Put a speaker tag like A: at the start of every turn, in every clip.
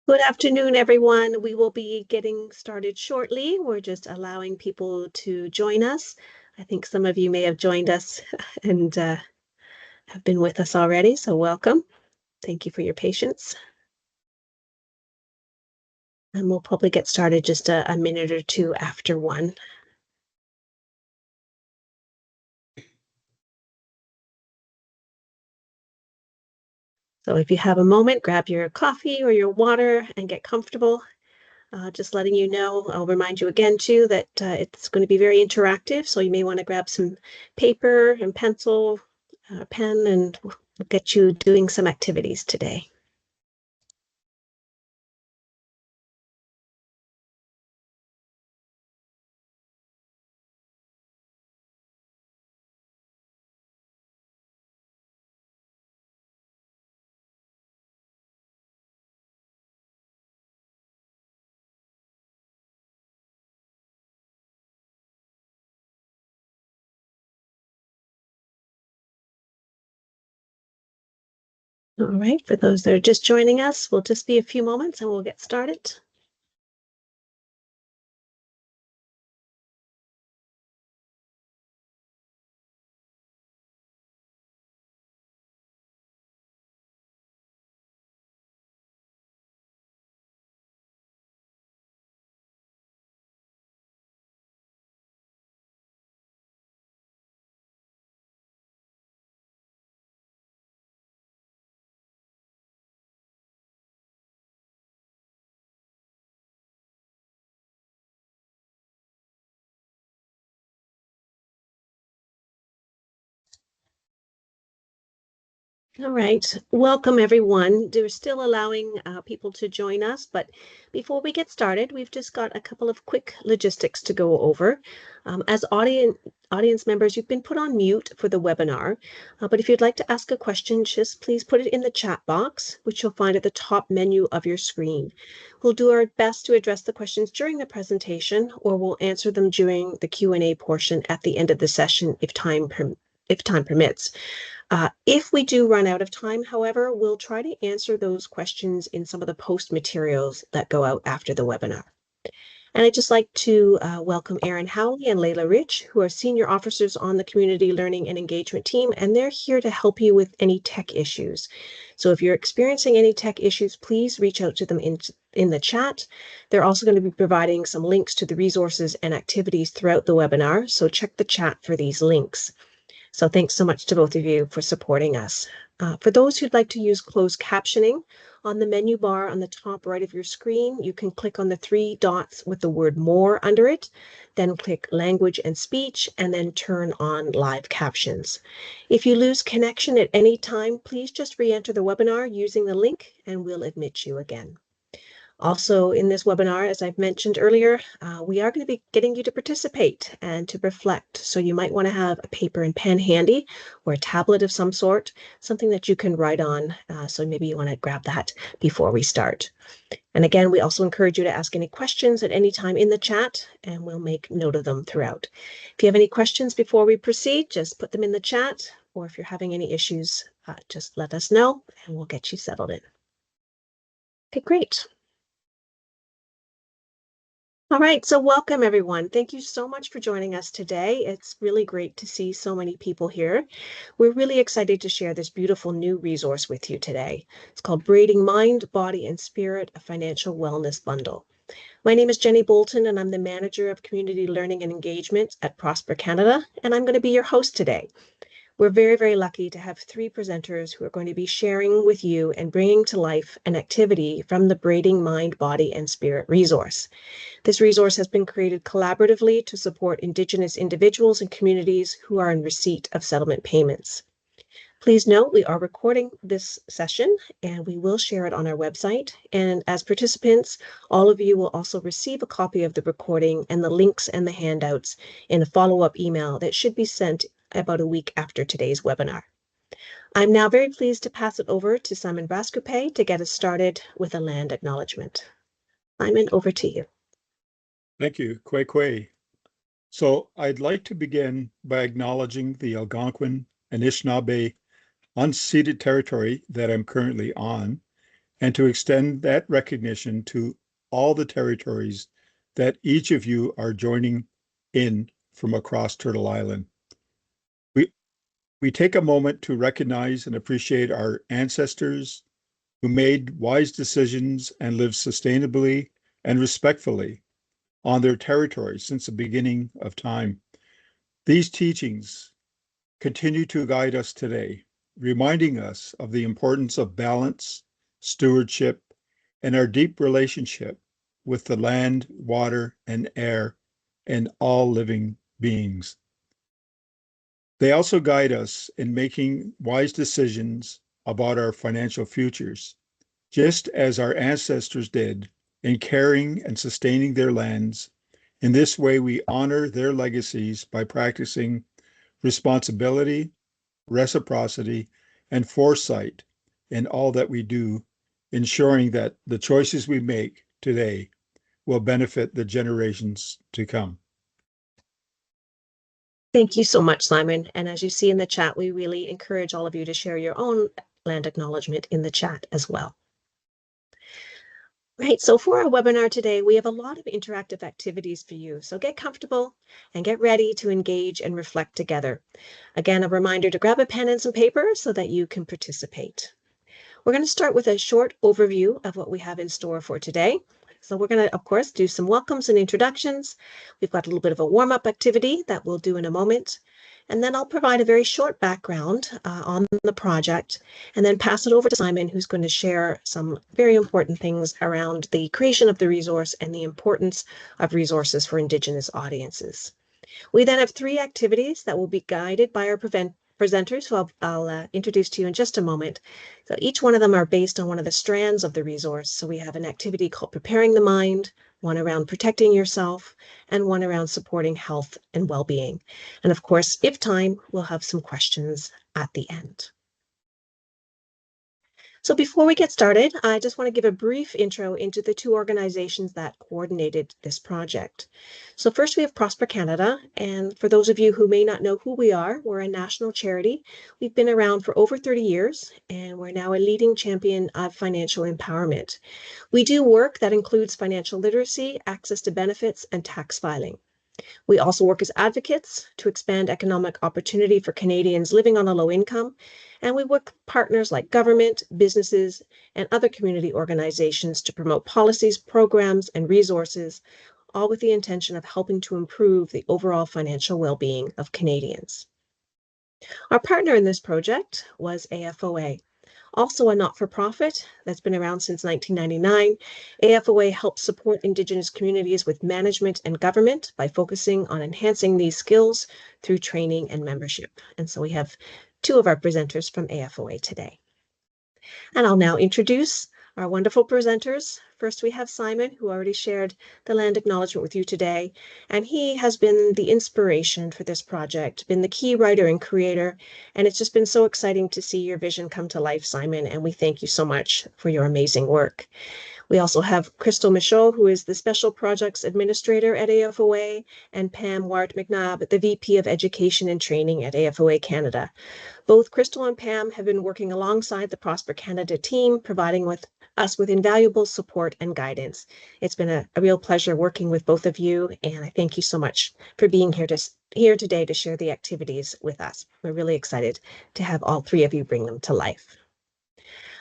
A: Good afternoon, everyone. We will be getting started shortly. We're just allowing people to join us. I think some of you may have joined us and have been with us already, so welcome. Thank you for your patience. And we'll probably get started just a minute or two after 1. So if you have a moment, grab your coffee or your water and get comfortable. Just letting you know, I'll remind you again too that it's going to be very interactive, so you may want to grab some paper and pencil, pen, and we'll get you doing some activities today. All right, for those that are just joining us, we'll just be a few moments and we'll get started. All right, welcome everyone. We're still allowing people to join us, but before we get started, we've just got a couple of quick logistics to go over. As audience members, you've been put on mute for the webinar, but if you'd like to ask a question, just please put it in the chat box, which you'll find at the top menu of your screen. We'll do our best to address the questions during the presentation, or we'll answer them during the Q&A portion at the end of the session if time permits. If we do run out of time, however, we'll try to answer those questions in some of the post materials that go out after the webinar. And I'd just like to welcome Erin Howley and Layla Rich, who are senior officers on the Community Learning and Engagement team, and they're here to help you with any tech issues. So if you're experiencing any tech issues, please reach out to them in the chat. They're also going to be providing some links to the resources and activities throughout the webinar, so check the chat for these links. So thanks so much to both of you for supporting us. For those who'd like to use closed captioning, on the menu bar on the top right of your screen, you can click on the 3 dots with the word more under it, then click language and speech, and then turn on live captions. If you lose connection at any time, please just re-enter the webinar using the link and we'll admit you again. Also in this webinar, as I've mentioned earlier, we are going to be getting you to participate and to reflect. So you might want to have a paper and pen handy or a tablet of some sort, something that you can write on. So maybe you want to grab that before we start. And again, we also encourage you to ask any questions at any time in the chat, and we'll make note of them throughout. If you have any questions before we proceed, just put them in the chat, or if you're having any issues, just let us know and we'll get you settled in. Okay, great. All right, so welcome everyone. Thank you so much for joining us today. It's really great to see so many people here. We're really excited to share this beautiful new resource with you today. It's called Braiding Mind, Body, and Spirit, a Financial Wellness Bundle. My name is Jenny Bolton, and I'm the Manager of Community Learning and Engagement at Prosper Canada, and I'm going to be your host today. We're very, very lucky to have 3 presenters who are going to be sharing with you and bringing to life an activity from the Braiding Mind, Body, and Spirit resource. This resource has been created collaboratively to support Indigenous individuals and communities who are in receipt of settlement payments. Please note we are recording this session and we will share it on our website. And as participants, all of you will also receive a copy of the recording and the links and the handouts in a follow-up email that should be sent about a week after today's webinar. I'm now very pleased to pass it over to Simon Vascupe to get us started with a land acknowledgement. Simon, over to you.
B: Thank you, Kwe. So I'd like to begin by acknowledging the Algonquin Anishinaabe unceded territory that I'm currently on, and to extend that recognition to all the territories that each of you are joining in from across Turtle Island. We take a moment to recognize and appreciate our ancestors who made wise decisions and lived sustainably and respectfully on their territory since the beginning of time. These teachings continue to guide us today, reminding us of the importance of balance, stewardship, and our deep relationship with the land, water, and air, and all living beings. They also guide us in making wise decisions about our financial futures, just as our ancestors did in caring and sustaining their lands. In this way, we honor their legacies by practicing responsibility, reciprocity, and foresight in all that we do, ensuring that the choices we make today will benefit the generations to come.
A: Thank you so much, Simon. And as you see in the chat, we really encourage all of you to share your own land acknowledgement in the chat as well. Right, so for our webinar today, we have a lot of interactive activities for you. So get comfortable and get ready to engage and reflect together. Again, a reminder to grab a pen and some paper so that you can participate. We're going to start with a short overview of what we have in store for today. So we're going to, of course, do some welcomes and introductions. We've got a little bit of a warm-up activity that we'll do in a moment. And then I'll provide a very short background on the project and then pass it over to Simon, who's going to share some very important things around the creation of the resource and the importance of resources for Indigenous audiences. We then have 3 activities that will be guided by our presenters, who I'll introduce to you in just a moment. So each one of them are based on one of the strands of the resource. So we have an activity called Preparing the Mind, one around protecting yourself, and one around supporting health and well-being. And of course, if time, we'll have some questions at the end. So before we get started, I just want to give a brief intro into the 2 organizations that coordinated this project. So first we have Prosper Canada, and for those of you who may not know who we are, we're a national charity. We've been around for over 30 years, and we're now a leading champion of financial empowerment. We do work that includes financial literacy, access to benefits, and tax filing. We also work as advocates to expand economic opportunity for Canadians living on a low income, and we work with partners like government, businesses, and other community organizations to promote policies, programs, and resources, all with the intention of helping to improve the overall financial well-being of Canadians. Our partner in this project was AFOA. Also a not-for-profit that's been around since 1999, AFOA helps support Indigenous communities with management and government by focusing on enhancing these skills through training and membership. And so we have 2 of our presenters from AFOA today. And I'll now introduce our wonderful presenters. First, we have Simon, who already shared the land acknowledgement with you today, and he has been the inspiration for this project, been the key writer and creator, and it's just been so exciting to see your vision come to life, Simon, and we thank you so much for your amazing work. We also have Crystal Michaud, who is the Special Projects Administrator at AFOA, and Pam Ward-McNabb, the VP of Education and Training at AFOA Canada. Both Crystal and Pam have been working alongside the Prosper Canada team, providing us with invaluable support and guidance. It's been a real pleasure working with both of you, and I thank you so much for being here today to share the activities with us. We're really excited to have all 3 of you bring them to life.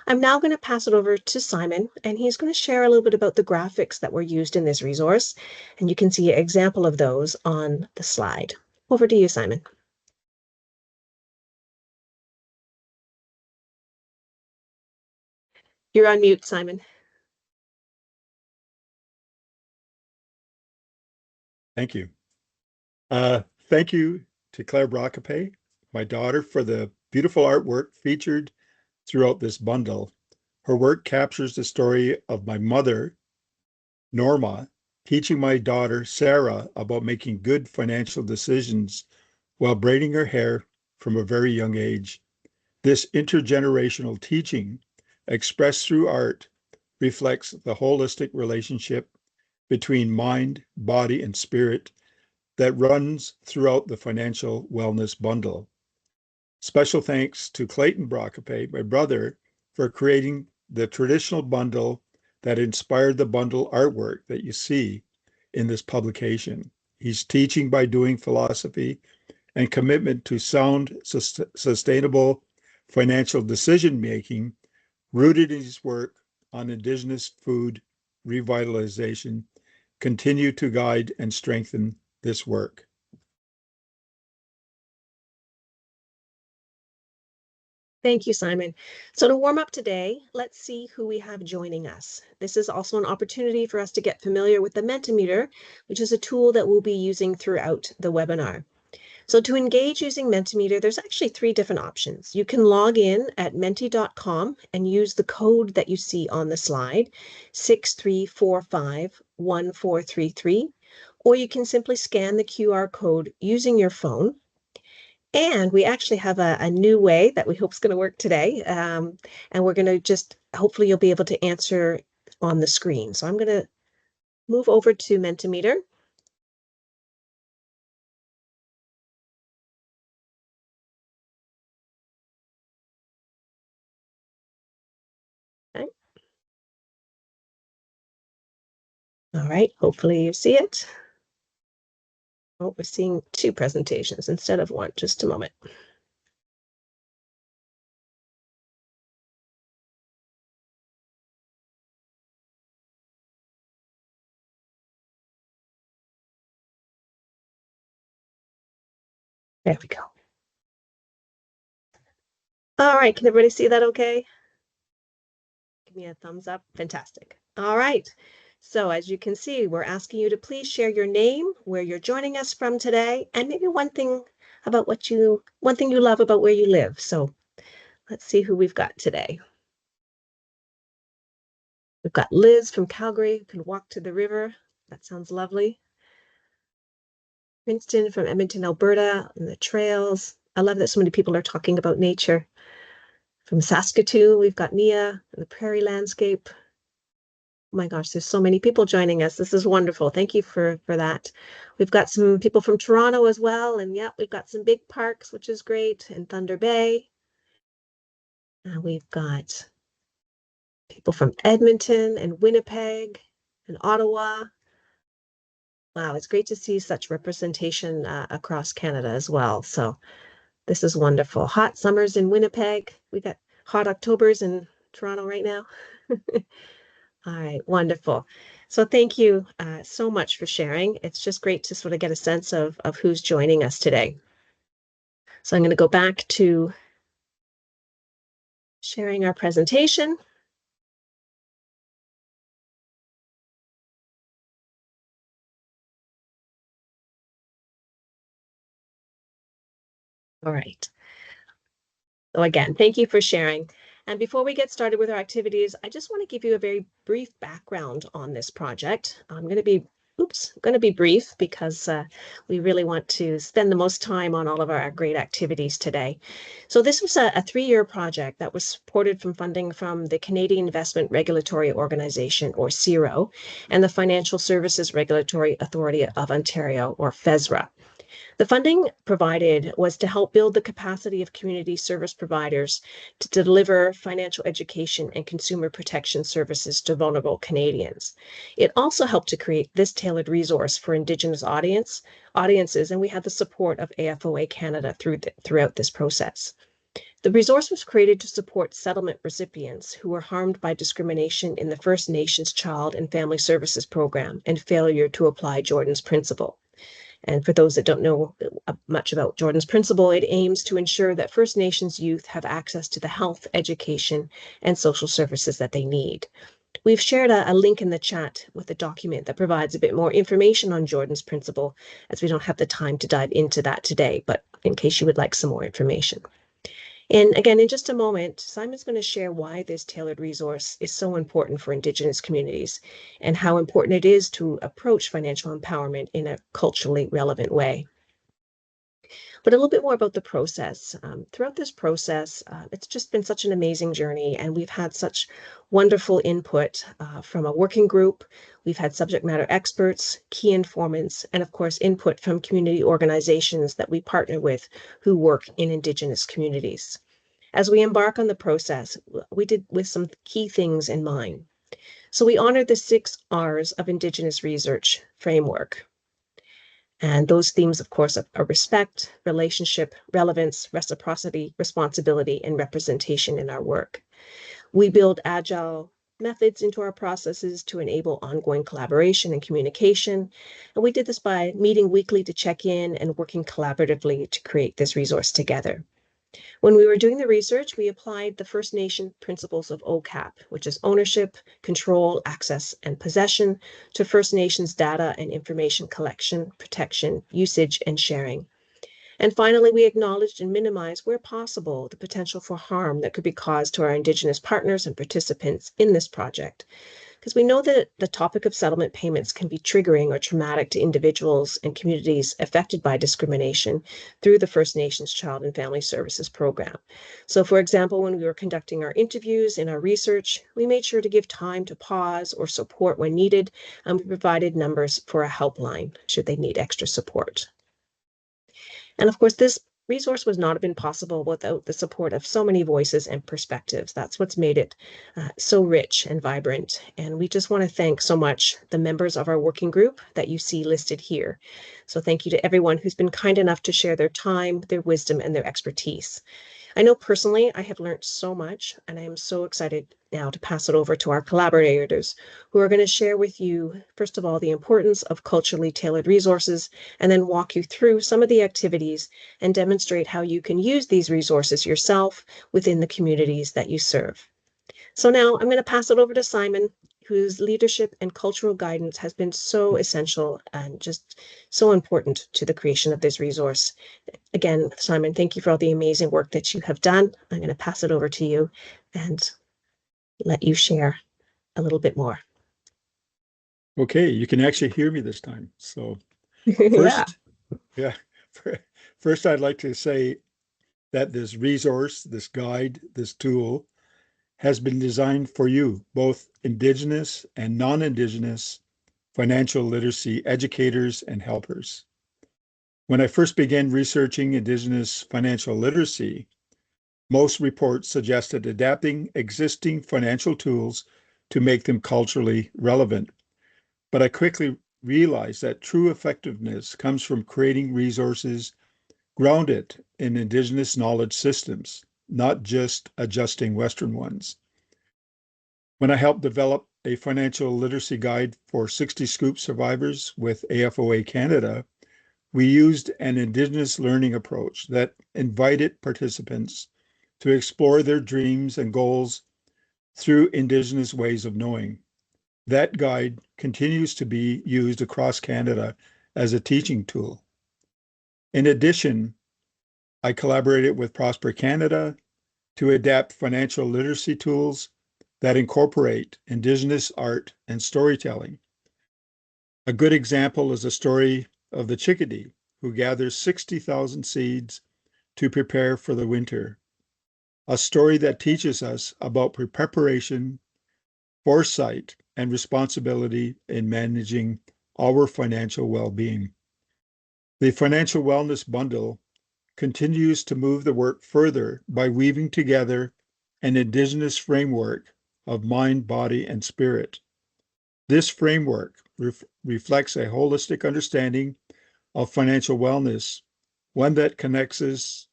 A: I'm now going to pass it over to Simon, and he's going to share a little bit about the graphics that were used in this resource, and you can see an example of those on the slide. Over to you, Simon. You're on mute, Simon.
B: Thank you. Thank you to Claire Brocape, my daughter, for the beautiful artwork featured throughout this bundle. Her work captures the story of my mother, Norma, teaching my daughter, Sarah, about making good financial decisions while braiding her hair from a very young age. This intergenerational teaching, expressed through art, reflects the holistic relationship between mind, body, and spirit that runs throughout the financial wellness bundle. Special thanks to Clayton Brocape, my brother, for creating the traditional bundle that inspired the bundle artwork that you see in this publication. He's teaching by doing philosophy and commitment to sound, sustainable financial decision making, rooted in his work on Indigenous food revitalization, continue to guide and strengthen this work.
A: Thank you, Simon. So to warm up today, let's see who we have joining us. This is also an opportunity for us to get familiar with the Mentimeter, which is a tool that we'll be using throughout the webinar. So to engage using Mentimeter, there's actually 3 different options. You can log in at menti.com and use the code that you see on the slide, 63451433, or you can simply scan the QR code using your phone. And we actually have a new way that we hope is going to work today. And we're going to just, hopefully you'll be able to answer on the screen. So I'm going to move over to Mentimeter. Okay. All right, hopefully you see it. Oh, we're seeing 2 presentations instead of 1. Just a moment. There we go. All right, can everybody see that okay? Give me a thumbs up. Fantastic. All right. So as you can see, we're asking you to please share your name, where you're joining us from today, and maybe one thing you love about where you live. So let's see who we've got today. We've got Liz from Calgary, who can walk to the river. That sounds lovely. Princeton from Edmonton, Alberta, and the trails. I love that so many people are talking about nature. From Saskatoon, we've got Nia and the prairie landscape. Oh my gosh, there's so many people joining us. This is wonderful. Thank you for that. We've got some people from Toronto as well. And yeah, we've got some big parks, which is great, in Thunder Bay. We've got people from Edmonton and Winnipeg and Ottawa. Wow, it's great to see such representation across Canada as well. So this is wonderful. Hot summers in Winnipeg. We got hot Octobers in Toronto right now. All right, wonderful. So thank you so much for sharing. It's just great to sort of get a sense of who's joining us today. So I'm going to go back to sharing our presentation. All right. So again, thank you for sharing. And before we get started with our activities, I just want to give you a very brief background on this project. I'm going to be brief because we really want to spend the most time on all of our great activities today. So this was a 3-year project that was supported from funding from the Canadian Investment Regulatory Organization, or CIRO, and the Financial Services Regulatory Authority of Ontario, or FESRA. The funding provided was to help build the capacity of community service providers to deliver financial education and consumer protection services to vulnerable Canadians. It also helped to create this tailored resource for Indigenous audiences, and we had the support of AFOA Canada throughout this process. The resource was created to support settlement recipients who were harmed by discrimination in the First Nations Child and Family Services Program and failure to apply Jordan's Principle. And for those that don't know much about Jordan's Principle, it aims to ensure that First Nations youth have access to the health, education, and social services that they need. We've shared a link in the chat with a document that provides a bit more information on Jordan's Principle, as we don't have the time to dive into that today, but in case you would like some more information. And again, in just a moment, Simon's going to share why this tailored resource is so important for Indigenous communities and how important it is to approach financial empowerment in a culturally relevant way. But a little bit more about the process. Throughout this process, it's just been such an amazing journey, and we've had such wonderful input from a working group. We've had subject matter experts, key informants, and of course, input from community organizations that we partner with who work in Indigenous communities. As we embark on the process, we did with some key things in mind. So we honored the 6 R's of Indigenous research framework. And those themes, of course, are respect, relationship, relevance, reciprocity, responsibility, and representation in our work. We build agile methods into our processes to enable ongoing collaboration and communication. And we did this by meeting weekly to check in and working collaboratively to create this resource together. When we were doing the research, we applied the First Nation principles of OCAP, which is ownership, control, access, and possession, to First Nations data and information collection, protection, usage, and sharing. And finally, we acknowledged and minimized, where possible, the potential for harm that could be caused to our Indigenous partners and participants in this project. Because we know that the topic of settlement payments can be triggering or traumatic to individuals and communities affected by discrimination through the First Nations Child and Family Services Program. So, for example, when we were conducting our interviews and our research, we made sure to give time to pause or support when needed, and we provided numbers for a helpline should they need extra support. And of course, this resource would not have been possible without the support of so many voices and perspectives. That's what's made it so rich and vibrant. And we just want to thank so much the members of our working group that you see listed here. So thank you to everyone who's been kind enough to share their time, their wisdom, and their expertise. I know personally I have learned so much, and I am so excited now to pass it over to our collaborators who are going to share with you, first of all, the importance of culturally tailored resources, and then walk you through some of the activities and demonstrate how you can use these resources yourself within the communities that you serve. So now I'm going to pass it over to Simon, whose leadership and cultural guidance has been so essential and just so important to the creation of this resource. Again, Simon, thank you for all the amazing work that you have done. I'm going to pass it over to you and let you share a little bit more.
B: Okay, you can actually hear me this time. So
A: Yeah.
B: first, yeah, first I'd like to say that this resource, this guide, this tool has been designed for you, both Indigenous and non-Indigenous financial literacy educators and helpers. When I first began researching Indigenous financial literacy, most reports suggested adapting existing financial tools to make them culturally relevant. But I quickly realized that true effectiveness comes from creating resources grounded in Indigenous knowledge systems, not just adjusting Western ones. When I helped develop a financial literacy guide for 60 Scoop survivors with AFOA Canada, we used an Indigenous learning approach that invited participants to explore their dreams and goals through Indigenous ways of knowing. That guide continues to be used across Canada as a teaching tool. In addition, I collaborated with Prosper Canada to adapt financial literacy tools that incorporate Indigenous art and storytelling. A good example is the story of the chickadee who gathers 60,000 seeds to prepare for the winter, a story that teaches us about preparation, foresight, and responsibility in managing our financial well-being. The Financial Wellness Bundle continues to move the work further by weaving together an Indigenous framework of mind, body, and spirit. This framework reflects a holistic understanding of financial wellness, one that connects us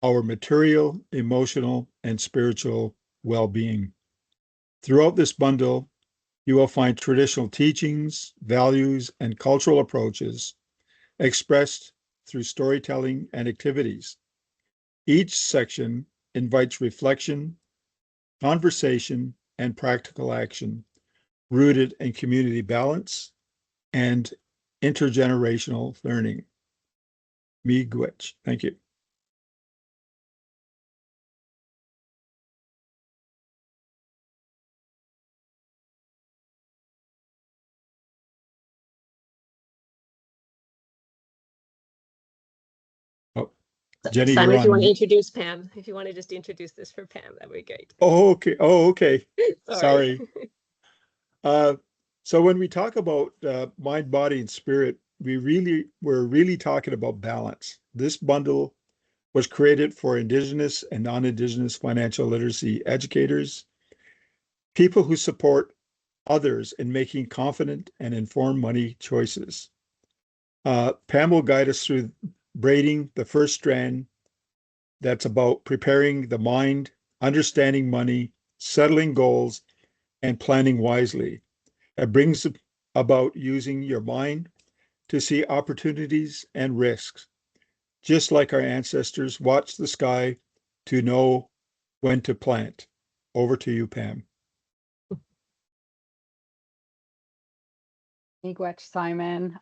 B: our material, emotional, and spiritual well-being. Throughout this bundle, you will find traditional teachings, values, and cultural approaches expressed through storytelling and activities. Each section invites reflection, conversation, and practical action rooted in community balance and intergenerational learning. Miigwech. Thank you. Oh, Jenny,
A: Simon,
B: you're
A: if you want to
B: on.
A: introduce Pam, if you want to just introduce this for Pam, that would be great.
B: Oh, okay. Oh, okay.
A: Sorry.
B: Sorry. Uh, so when we talk about mind, body, and spirit, we're really talking about balance. This bundle was created for Indigenous and non-Indigenous financial literacy educators, people who support others in making confident and informed money choices. Pam will guide us through braiding the first strand that's about preparing the mind, understanding money, settling goals, and planning wisely. It brings about using your mind to see opportunities and risks, just like our ancestors watched the sky to know when to plant. Over to you, Pam.
C: Miigwech, Simon.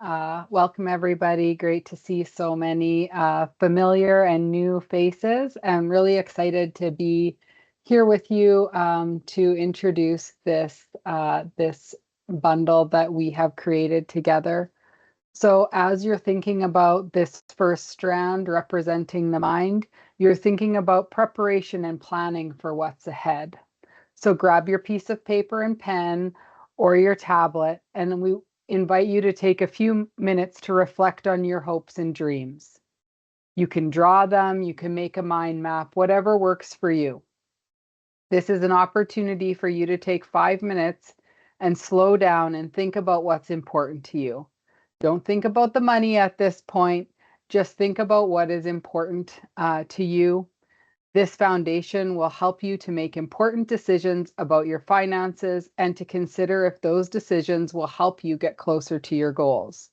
C: Welcome, everybody. Great to see so many familiar and new faces. I'm really excited to be here with you to introduce this bundle that we have created together. So as you're thinking about this first strand representing the mind, you're thinking about preparation and planning for what's ahead. So grab your piece of paper and pen or your tablet, and we invite you to take a few minutes to reflect on your hopes and dreams. You can draw them, you can make a mind map, whatever works for you. This is an opportunity for you to take 5 minutes and slow down and think about what's important to you. Don't think about the money at this point, just think about what is important to you. This foundation will help you to make important decisions about your finances and to consider if those decisions will help you get closer to your goals.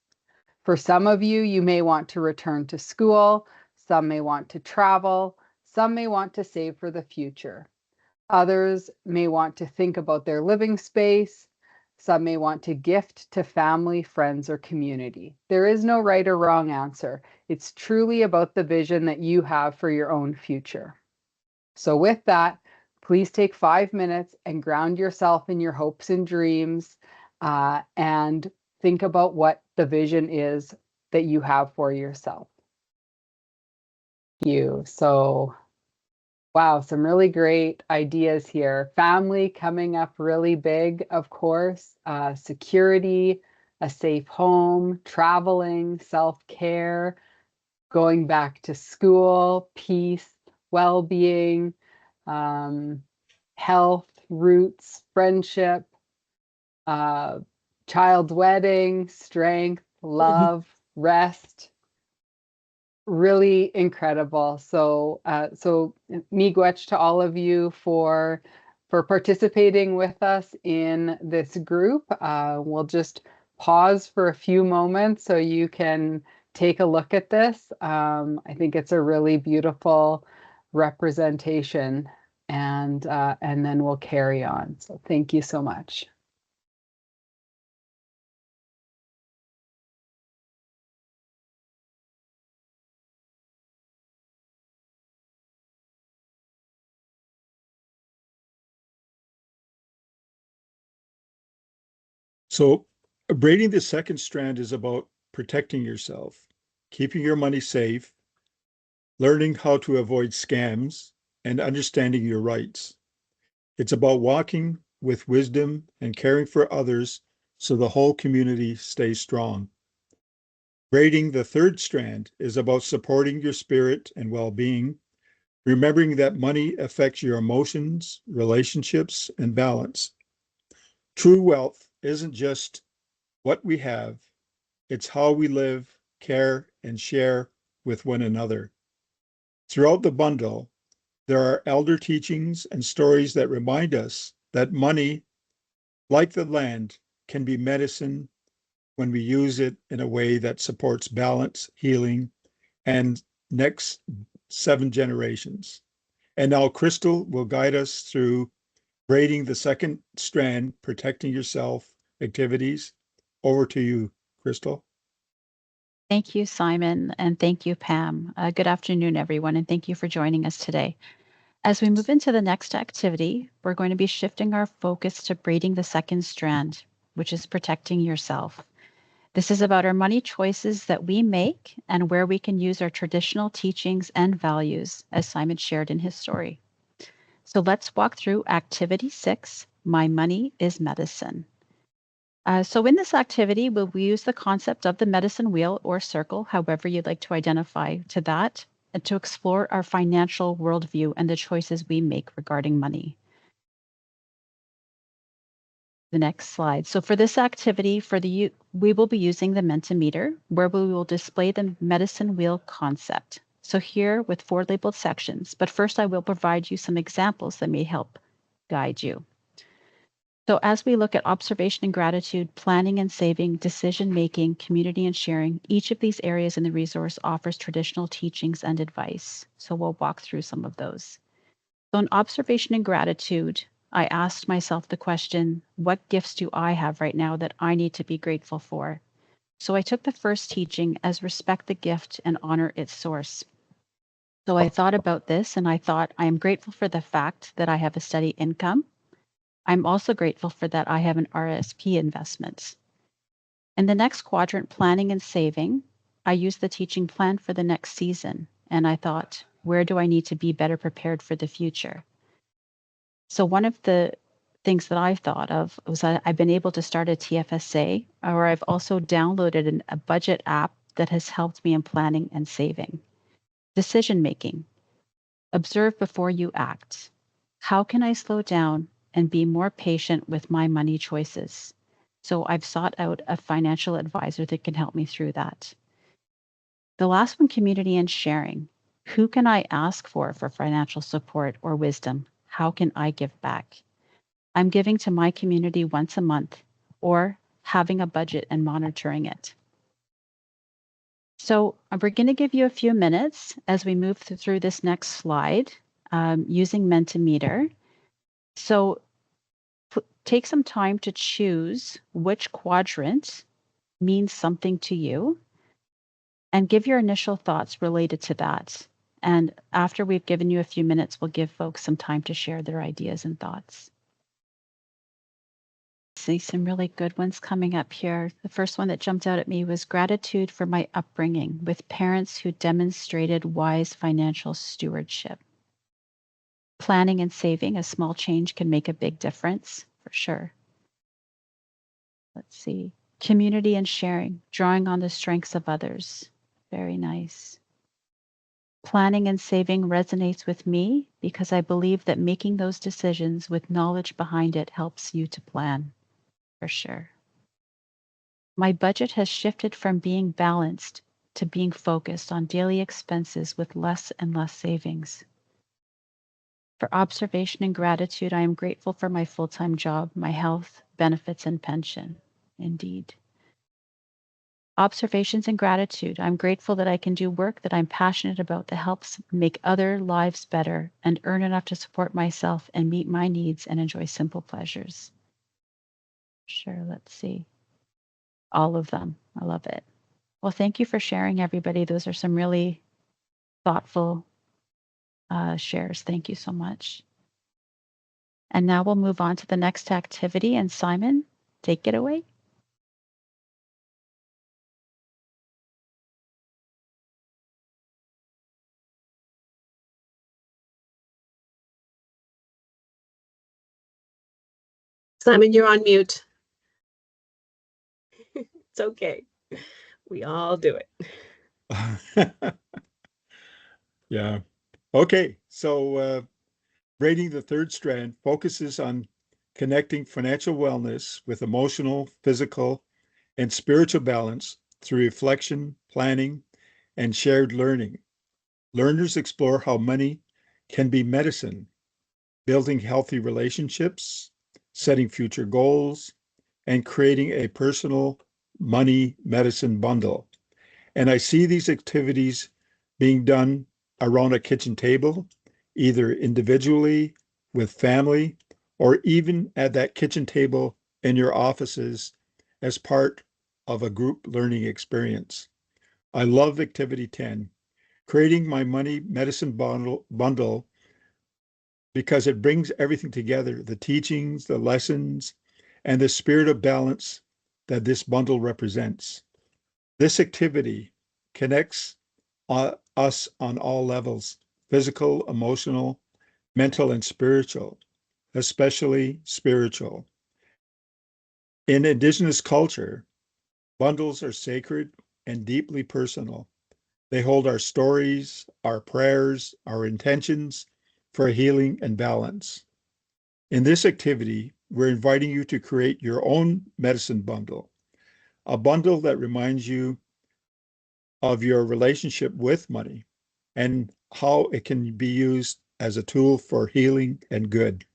C: For some of you, you may want to return to school, some may want to travel, some may want to save for the future. Others may want to think about their living space. Some may want to gift to family, friends, or community. There is no right or wrong answer. It's truly about the vision that you have for your own future. So with that, please take 5 minutes and ground yourself in your hopes and dreams and think about what the vision is that you have for yourself. So, wow, some really great ideas here. Family coming up really big, of course. Security, a safe home, traveling, self-care, going back to school, peace, well-being, health, roots, friendship, child's wedding, strength, love, rest. Really incredible. So miigwech to all of you for participating with us in this group. We'll just pause for a few moments so you can take a look at this. I think it's a really beautiful representation, and then we'll carry on. So thank you so much.
B: So, braiding the second strand is about protecting yourself, keeping your money safe, learning how to avoid scams, and understanding your rights. It's about walking with wisdom and caring for others so the whole community stays strong. Braiding the third strand is about supporting your spirit and well-being, remembering that money affects your emotions, relationships, and balance. True wealth isn't just what we have, it's how we live, care, and share with one another. Throughout the bundle, there are elder teachings and stories that remind us that money, like the land, can be medicine when we use it in a way that supports balance, healing, and next 7 generations. And now Crystal will guide us through braiding the second strand, protecting yourself activities. Over to you, Crystal.
D: Thank you, Simon, and thank you, Pam. Good afternoon, everyone, and thank you for joining us today. As we move into the next activity, we're going to be shifting our focus to braiding the second strand, which is protecting yourself. This is about our money choices that we make and where we can use our traditional teachings and values, as Simon shared in his story. So let's walk through activity 6, My Money is Medicine. So in this activity, we'll use the concept of the medicine wheel or circle, however you'd like to identify to that. and to explore our financial worldview and the choices we make regarding money. The next slide. So for this activity, we will be using the Mentimeter, where we will display the medicine wheel concept. So here with 4 labeled sections, but first I will provide you some examples that may help guide you. So as we look at observation and gratitude, planning and saving, decision making, community and sharing, each of these areas in the resource offers traditional teachings and advice. So we'll walk through some of those. So in observation and gratitude, I asked myself the question, what gifts do I have right now that I need to be grateful for? So I took the first teaching as respect the gift and honor its source. So I thought about this and I thought, I am grateful for the fact that I have a steady income. I'm also grateful for that I have an RSP investment. In the next quadrant, planning and saving, I used the teaching plan for the next season. And I thought, where do I need to be better prepared for the future? So one of the things that I thought of was that I've been able to start a TFSA, or I've also downloaded a budget app that has helped me in planning and saving. Decision making. Observe before you act. How can I slow down and be more patient with my money choices? So I've sought out a financial advisor that can help me through that. The last one, community and sharing. Who can I ask for financial support or wisdom? How can I give back? I'm giving to my community once a month or having a budget and monitoring it. So we're going to give you a few minutes as we move through this next slide using Mentimeter. So take some time to choose which quadrant means something to you and give your initial thoughts related to that. And after we've given you a few minutes, we'll give folks some time to share their ideas and thoughts. See some really good ones coming up here. The first one that jumped out at me was gratitude for my upbringing with parents who demonstrated wise financial stewardship. Planning and saving, a small change can make a big difference, for sure. Let's see. Community and sharing, drawing on the strengths of others. Very nice. Planning and saving resonates with me because I believe that making those decisions with knowledge behind it helps you to plan, for sure. My budget has shifted from being balanced to being focused on daily expenses with less and less savings. For observation and gratitude, I am grateful for my full-time job, my health, benefits, and pension. Indeed. Observations and gratitude. I'm grateful that I can do work that I'm passionate about that helps make other lives better and earn enough to support myself and meet my needs and enjoy simple pleasures. Sure, let's see. All of them. I love it. Well, thank you for sharing, everybody. Those are some really thoughtful shares. Thank you so much. And now we'll move on to the next activity. And Simon, take it away.
A: Simon, you're on mute. It's okay. We all do it.
B: Yeah. Okay. So braiding the third strand focuses on connecting financial wellness with emotional, physical, and spiritual balance through reflection, planning, and shared learning. Learners explore how money can be medicine, building healthy relationships, setting future goals, and creating a personal money medicine bundle. And I see these activities being done around a kitchen table, either individually, with family, or even at that kitchen table in your offices as part of a group learning experience. I love activity 10, creating my money medicine bundle because it brings everything together, the teachings, the lessons, and the spirit of balance that this bundle represents. This activity connects us on all levels, physical, emotional, mental, and spiritual, especially spiritual. In Indigenous culture, bundles are sacred and deeply personal. They hold our stories, our prayers, our intentions for healing and balance. In this activity, we're inviting you to create your own medicine bundle, a bundle that reminds you of your relationship with money and how it can be used as a tool for healing and good.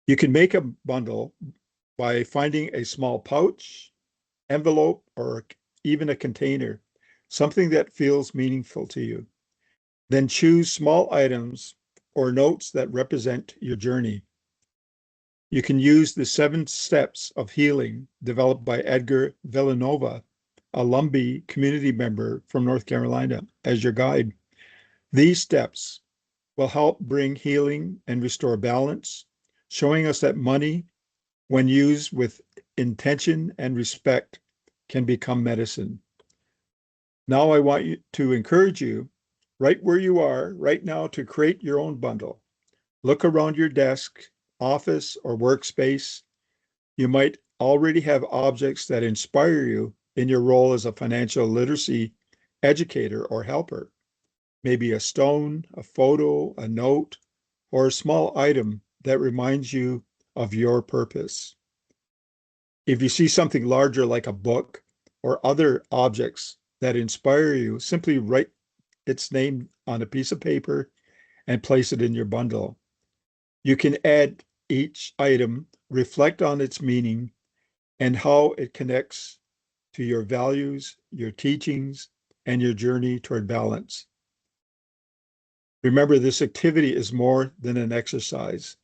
B: You can make a bundle by finding a small pouch, envelope, or even a container, something that feels meaningful to you. Then choose small items or notes that represent your journey. You can use the 7 steps of healing developed by Edgar Villanova, a Lumbee community member from North Carolina, as your guide. These steps will help bring healing and restore balance, showing us that money, when used with intention and respect, can become medicine. Now I want you to encourage you, right where you are right now, to create your own bundle. Look around your desk, office, or workspace. You might already have objects that inspire you in your role as a financial literacy educator or helper. Maybe a stone, a photo, a note, or a small item that reminds you of your purpose. If you see something larger like a book or other objects that inspire you, simply write its name on a piece of paper and place it in your bundle. You can add each item, reflect on its meaning, and how it connects to your values, your teachings, and your journey toward balance. Remember, this activity is more than an exercise.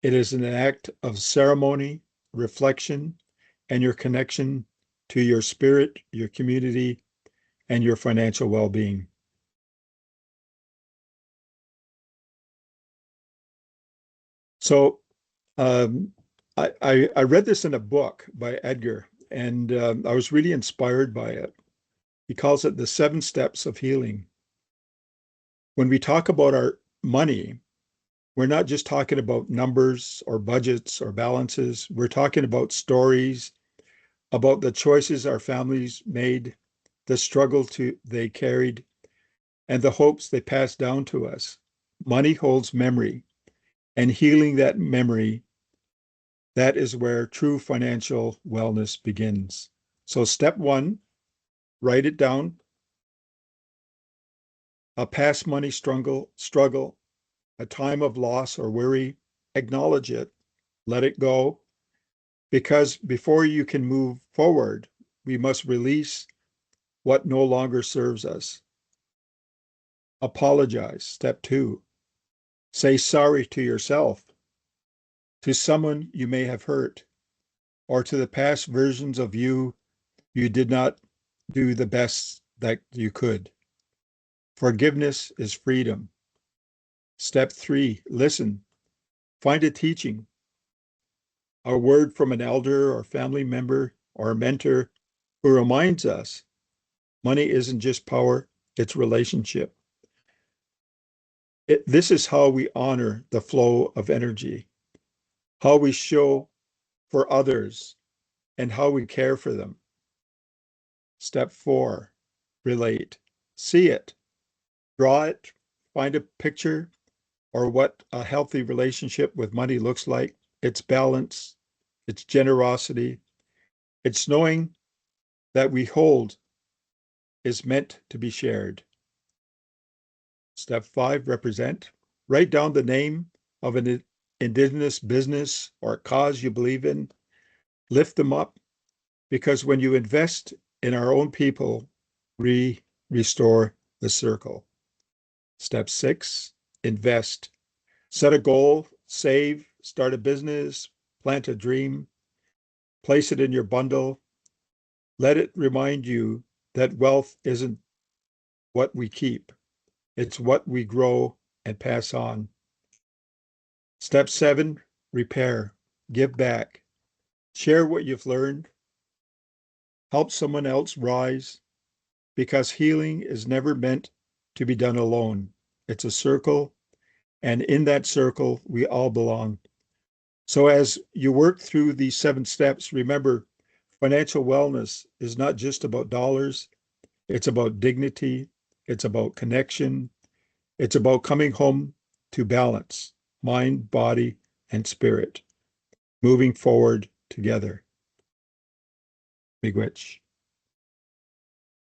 B: It is an act of ceremony, reflection, and your connection to your spirit, your community, and your financial well-being. So I read this in a book by Edgar, and I was really inspired by it. He calls it the 7 steps of healing. When we talk about our money, we're not just talking about numbers or budgets or balances. We're talking about stories, about the choices our families made, the struggle they carried, and the hopes they passed down to us. Money holds memory, and healing that memory, that is where true financial wellness begins. So step 1, write it down. A past money struggle, a time of loss or worry, acknowledge it, let it go, because before you can move forward, we must release what no longer serves us. Apologize, step 2. Say sorry to yourself, to someone you may have hurt, or to the past versions of you did not do the best that you could. Forgiveness is freedom. Step 3, listen. Find a teaching, a word from an elder or family member or a mentor who reminds us money isn't just power, it's relationship. This is how we honor the flow of energy, how we show for others, and how we care for them. Step 4, relate. See it, draw it, find a picture or what a healthy relationship with money looks like. It's balance, it's generosity, it's knowing that we hold is meant to be shared. Step 5, represent. Write down the name of an Indigenous business or cause you believe in. Lift them up, because when you invest in our own people, we restore the circle. Step 6, invest. Set a goal, save, start a business, plant a dream, place it in your bundle. Let it remind you that wealth isn't what we keep, it's what we grow and pass on. Step 7, repair, give back, share what you've learned, help someone else rise, because healing is never meant to be done alone. It's a circle, and in that circle, we all belong. So as you work through these 7 steps, remember, financial wellness is not just about dollars, It's about dignity. It's about connection. It's about coming home to balance, mind, body, and spirit, moving forward together. Miigwech.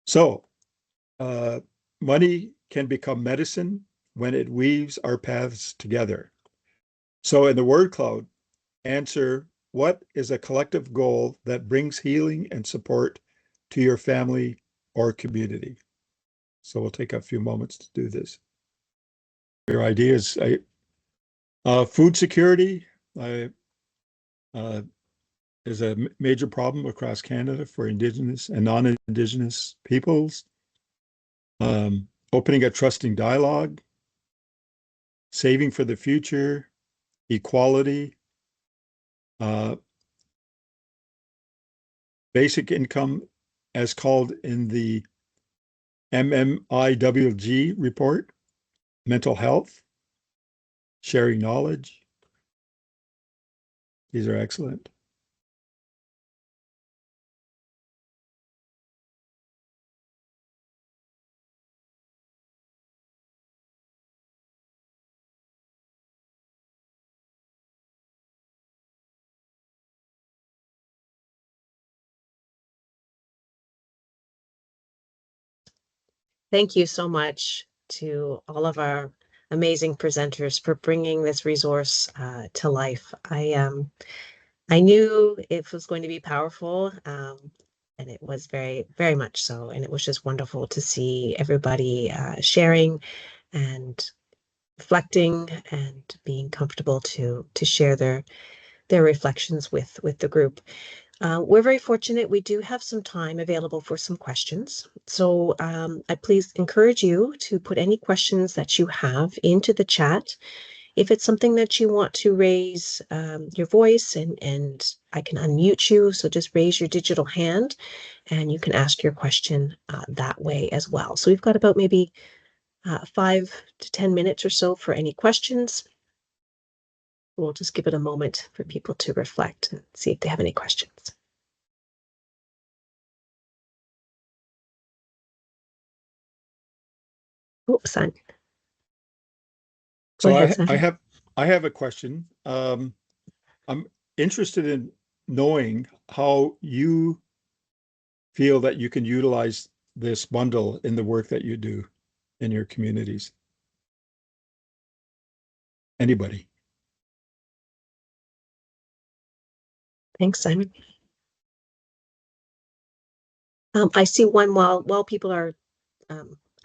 B: So, money can become medicine when it weaves our paths together. So, in the word cloud, answer, what is a collective goal that brings healing and support to your family or community? So we'll take a few moments to do this. Your ideas, food security uh, is a major problem across Canada for Indigenous and non-Indigenous peoples. Opening a trusting dialogue, saving for the future, equality, uh, basic income as called in the MMIWG report, mental health, sharing knowledge. These are excellent.
A: Thank you so much to all of our amazing presenters for bringing this resource to life. I knew it was going to be powerful, and it was very, very much so. And it was just wonderful to see everybody sharing and reflecting and being comfortable to share their reflections with the group. We're very fortunate. We do have some time available for some questions. So I please encourage you to put any questions that you have into the chat. If it's something that you want to raise your voice and I can unmute you, so just raise your digital hand and you can ask your question that way as well. So we've got about maybe 5 to 10 minutes or so for any questions. We'll just give it a moment for people to reflect and see if they have any questions. Oops, go
B: So
A: ahead,
B: I,
A: Sam.
B: I have a question. I'm interested in knowing how you feel that you can utilize this bundle in the work that you do in your communities. Anybody?
A: Thanks, Simon. I see one while people are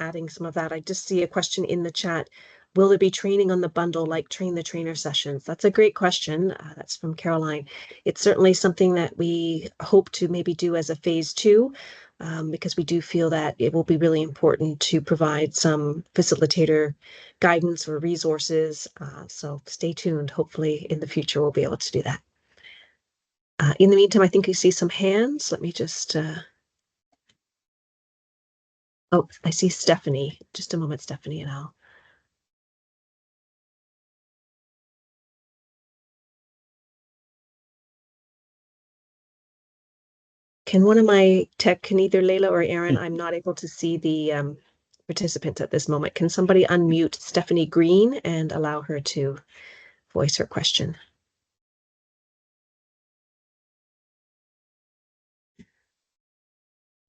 A: adding some of that. I just see a question in the chat. Will there be training on the bundle like train the trainer sessions? That's a great question. That's from Caroline. It's certainly something that we hope to maybe do as a phase 2, because we do feel that it will be really important to provide some facilitator guidance or resources. So stay tuned. Hopefully in the future we'll be able to do that. In the meantime, I think you see some hands. Let me just oh, I see Stephanie. Just a moment, Stephanie, and I'll. Can one of my tech, can either Layla or Aaron, I'm not able to see the participants at this moment. Can somebody unmute Stephanie Green and allow her to voice her question?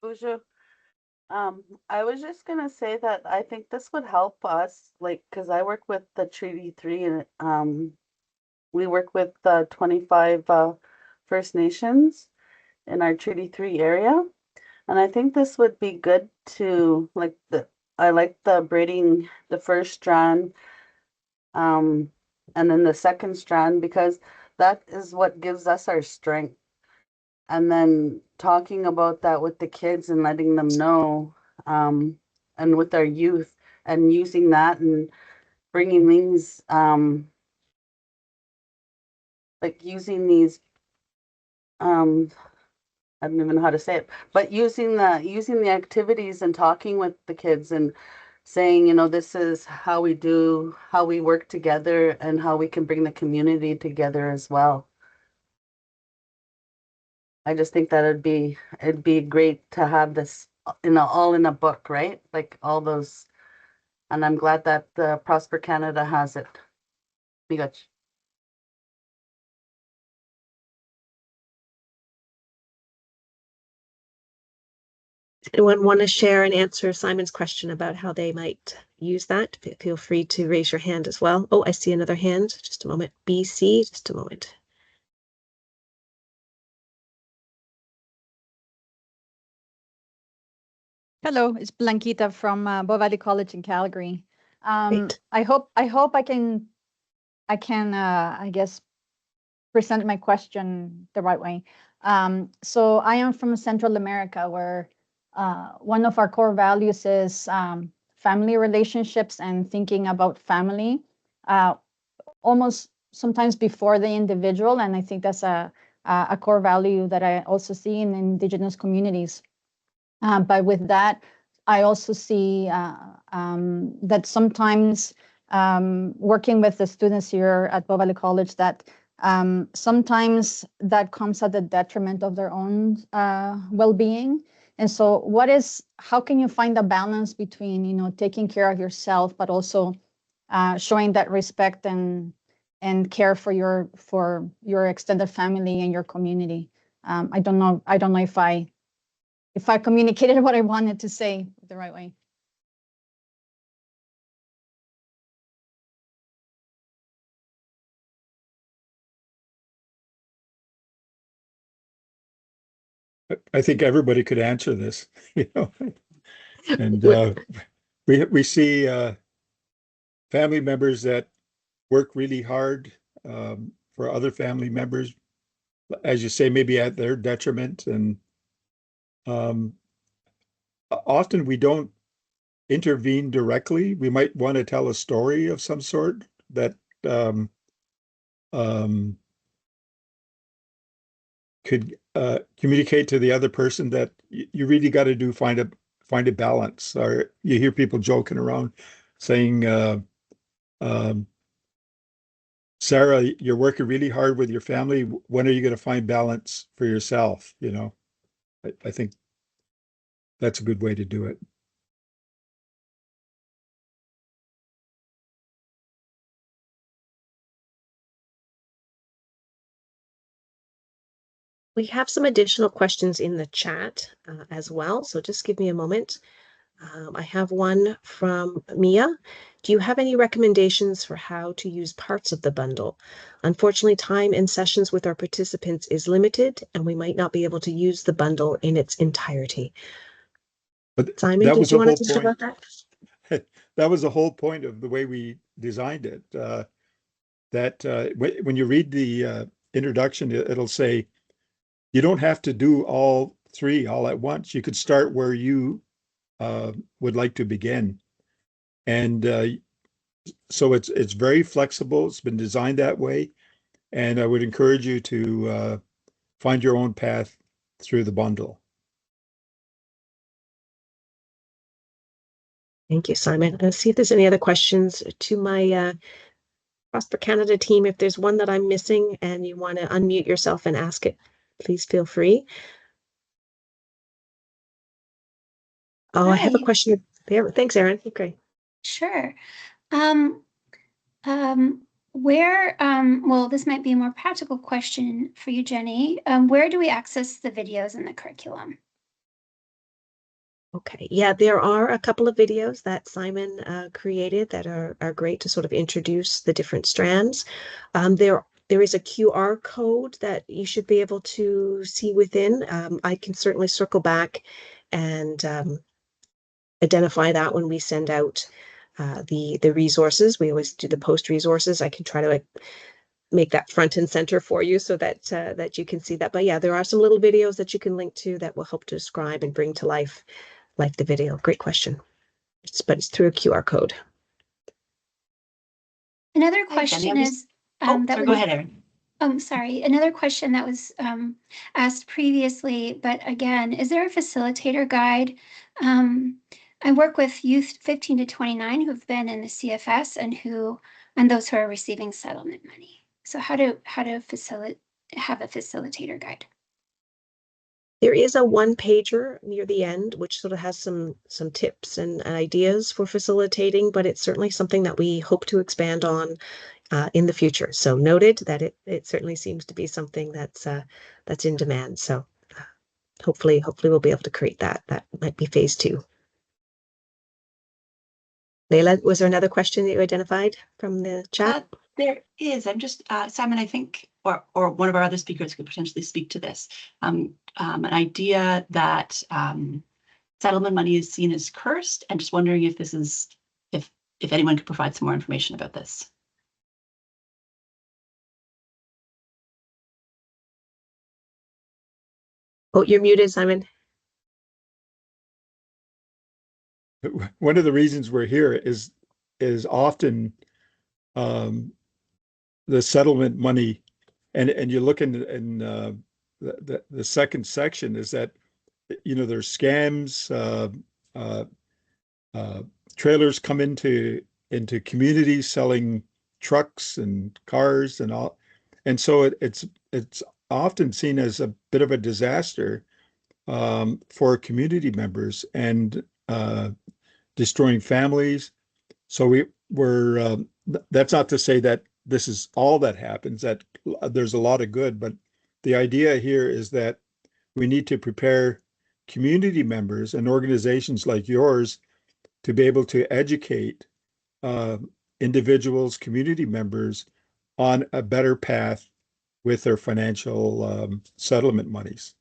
E: Bonjour. I was just gonna say that I think this would help us, like, because I work with the Treaty 3 and we work with the 25 First Nations in our Treaty 3 area. And I think this would be good to, like, I like the braiding the first strand, and then the second strand, because that is what gives us our strength. And then talking about that with the kids and letting them know, and with our youth, and using that and bringing these, like using these, I don't even know how to say it, but using the activities and talking with the kids and saying, this is how we work together and how we can bring the community together as well. I just think that it'd be great to have this all in a book, right? Like all those, and I'm glad that Prosper Canada has it. Migach.
A: Anyone want to share and answer Simon's question about how they might use that? Feel free to raise your hand as well. Oh, I see another hand. Just a moment. BC, just a moment.
F: Hello, it's Blanquita from Bow Valley College in Calgary.
A: Great.
F: I hope I can I guess present my question the right way. So I am from Central America, where one of our core values is family relationships and thinking about family, almost sometimes before the individual. And I think that's a core value that I also see in Indigenous communities. But with that, I also see that sometimes working with the students here at Bow Valley College, that sometimes that comes at the detriment of their own well-being. And so how can you find a balance between, taking care of yourself, but also showing that respect and care for your extended family and your community? I don't know if I communicated what I wanted to say the right way.
B: I think everybody could answer this, and we see family members that work really hard for other family members, as you say, maybe at their detriment. And often we don't intervene directly. We might want to tell a story of some sort that could communicate to the other person that you really got to find a balance. Or you hear people joking around saying, Sarah, you're working really hard with your family. When are you going to find balance for yourself? I think that's a good way to do it.
A: We have some additional questions in the chat as well, so just give me a moment. I have one from Mia. Do you have any recommendations for how to use parts of the bundle? Unfortunately, time and sessions with our participants is limited, and we might not be able to use the bundle in its entirety.
B: But
A: Simon, did you want to talk about that?
B: That was the whole point of the way we designed it. That when you read the introduction, it'll say, you don't have to do all three all at once. You could start where you would like to begin. And so it's very flexible. It's been designed that way. And I would encourage you to find your own path through the bundle.
A: Thank you, Simon. Let's see if there's any other questions to my Prosper Canada team. If there's one that I'm missing and you want to unmute yourself and ask it, please feel free. Oh, I have a question there. Thanks, Erin. Okay.
G: Sure. Well, this might be a more practical question for you, Jenny. Where do we access the videos in the curriculum?
A: Okay, yeah, there are a couple of videos that Simon created that are great to sort of introduce the different strands. There is a QR code that you should be able to see within. I can certainly circle back and identify that when we send out the resources. We always do the post resources. I can try to make that front and center for you so that that you can see that. But yeah, there are some little videos that you can link to that will help to describe and bring to life the video. Great question. But it's through a QR code.
G: Another question is
H: go ahead, Erin.
G: Sorry. Another question that was asked previously, but again, is there a facilitator guide? I work with youth 15 to 29 who've been in the CFS and those who are receiving settlement money. So how to have a facilitator guide?
A: There is a one-pager near the end, which sort of has some tips and ideas for facilitating, but it's certainly something that we hope to expand on in the future. So noted that it certainly seems to be something that's in demand. So hopefully we'll be able to create that. That might be phase 2. Leila, was there another question that you identified from the chat?
H: There is. I'm just, Simon, I think, or one of our other speakers could potentially speak to this. An idea that settlement money is seen as cursed, and just wondering if this is, if anyone could provide some more information about this.
A: Oh, you're muted, Simon.
B: One of the reasons we're here is often the settlement money, and you look in the second section is that, you know, there's scams, trailers come into communities selling trucks and cars and all, and so it's often seen as a bit of a disaster for community members and destroying families. So we're that's not to say that this is all that happens, that there's a lot of good, but the idea here is that we need to prepare community members and organizations like yours to be able to educate individuals, community members on a better path with their financial settlement monies.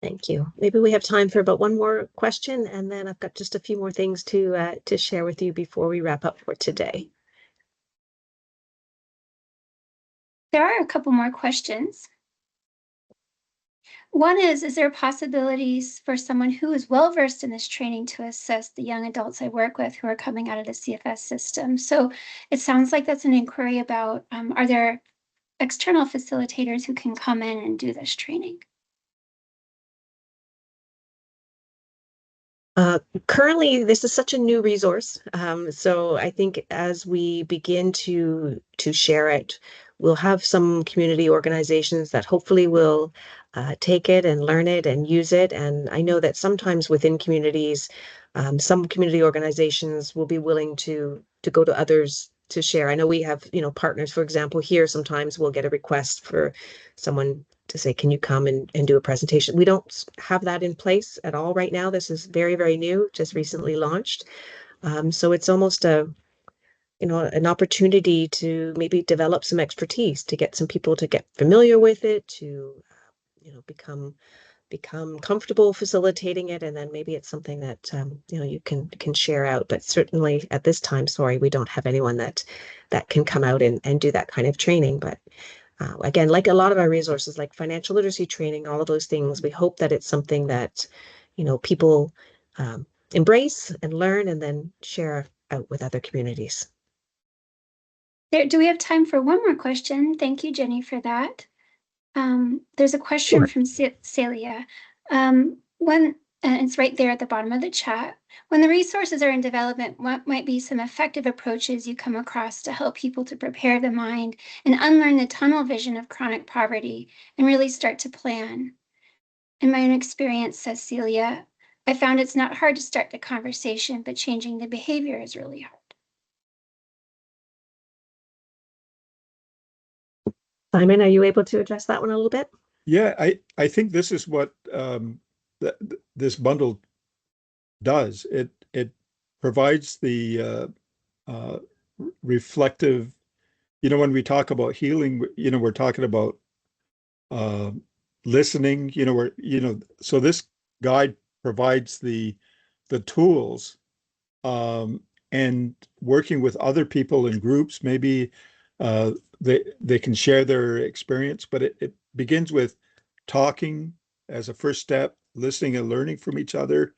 A: Thank you. Maybe we have time for about one more question, and then I've got just a few more things to share with you before we wrap up for today.
G: There are a couple more questions. One is there possibilities for someone who is well-versed in this training to assist the young adults I work with who are coming out of the CFS system? So it sounds like that's an inquiry about, are there external facilitators who can come in and do this training?
A: Currently, this is such a new resource. So I think as we begin to share it, we'll have some community organizations that hopefully will take it and learn it and use it. And I know that sometimes within communities, some community organizations will be willing to go to others to share. I know we have, you know, partners, for example, here sometimes we'll get a request for someone to say, can you come and do a presentation? We don't have that in place at all right now. This is very, very new, just recently launched. So it's almost an opportunity to maybe develop some expertise, to get some people to get familiar with it, to, become comfortable facilitating it. And then maybe it's something that, you can share out. But certainly at this time, sorry, we don't have anyone that can come out and do that kind of training. But again, like a lot of our resources, like financial literacy training, all of those things, we hope that it's something that, people embrace and learn and then share out with other communities.
G: Do we have time for one more question? Thank you, Jenny, for that. There's a question from Celia. It's right there at the bottom of the chat. When the resources are in development, what might be some effective approaches you come across to help people to prepare the mind and unlearn the tunnel vision of chronic poverty and really start to plan? In my own experience, says Celia, I found it's not hard to start the conversation, but changing the behavior is really hard.
A: Simon, are you able to address that one a little bit?
B: Yeah, I think this is what this bundle does. It provides the reflective, when we talk about healing, we're talking about listening, so this guide provides the tools, and working with other people in groups, maybe they can share their experience, but it begins with talking as a first step, listening and learning from each other,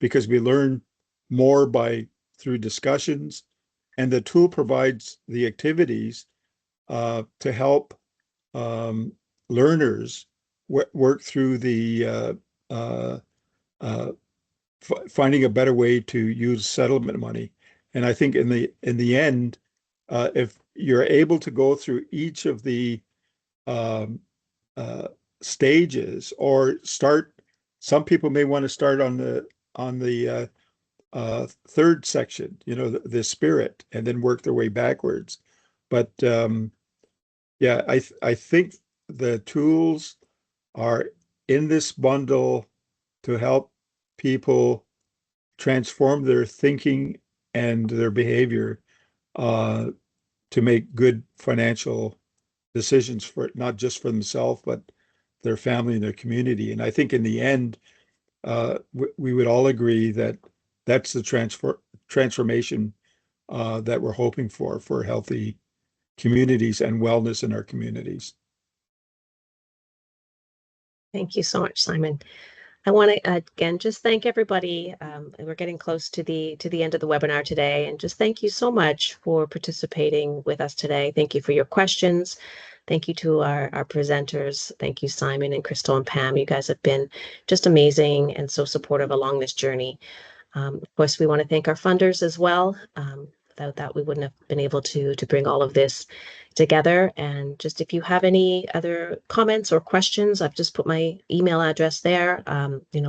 B: because we learn more through discussions, and the tool provides the activities to help learners work through the finding a better way to use settlement money. And I think in the end, you're able to go through each of the um, stages, or start. Some people may want to start on the third section, the spirit, and then work their way backwards. But yeah, I think the tools are in this bundle to help people transform their thinking and their behavior uh, to make good financial decisions for not just for themselves, but their family and their community. And I think in the end, we would all agree that that's the transformation that we're hoping for healthy communities and wellness in our communities.
A: Thank you so much, Simon. I want to again just thank everybody. We're getting close to the end of the webinar today, and just thank you so much for participating with us today. Thank you for your questions. Thank you to our presenters. Thank you, Simon and Crystal and Pam. You guys have been just amazing and so supportive along this journey. Of course, we want to thank our funders as well. Without that, we wouldn't have been able to bring all of this together. And just if you have any other comments or questions, I've just put my email address there.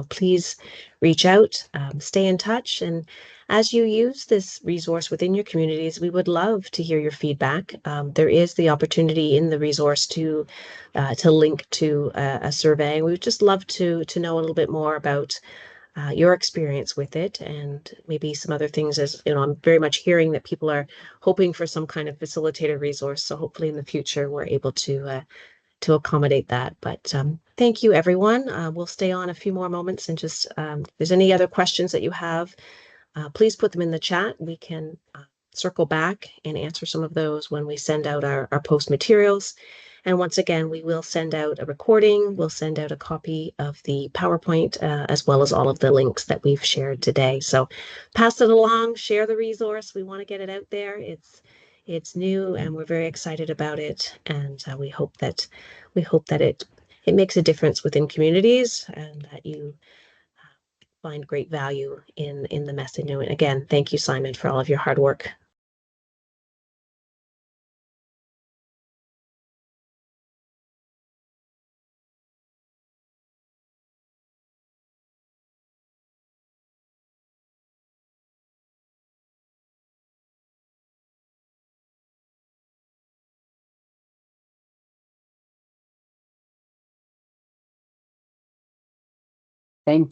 A: Please reach out, stay in touch. And as you use this resource within your communities, we would love to hear your feedback. There is the opportunity in the resource to link to a survey. We would just love to know a little bit more about your experience with it, and maybe some other things. As I'm very much hearing that people are hoping for some kind of facilitator resource. So hopefully in the future we're able to accommodate that. But thank you, everyone. We'll stay on a few more moments, and just if there's any other questions that you have, please put them in the chat. We can circle back and answer some of those when we send out our post materials. And once again, we will send out a recording. We'll send out a copy of the PowerPoint, as well as all of the links that we've shared today. So pass it along, share the resource. We want to get it out there. It's new, and we're very excited about it. And we hope that it makes a difference within communities, and that you find great value in the message. And again, thank you, Simon, for all of your hard work.
C: Thank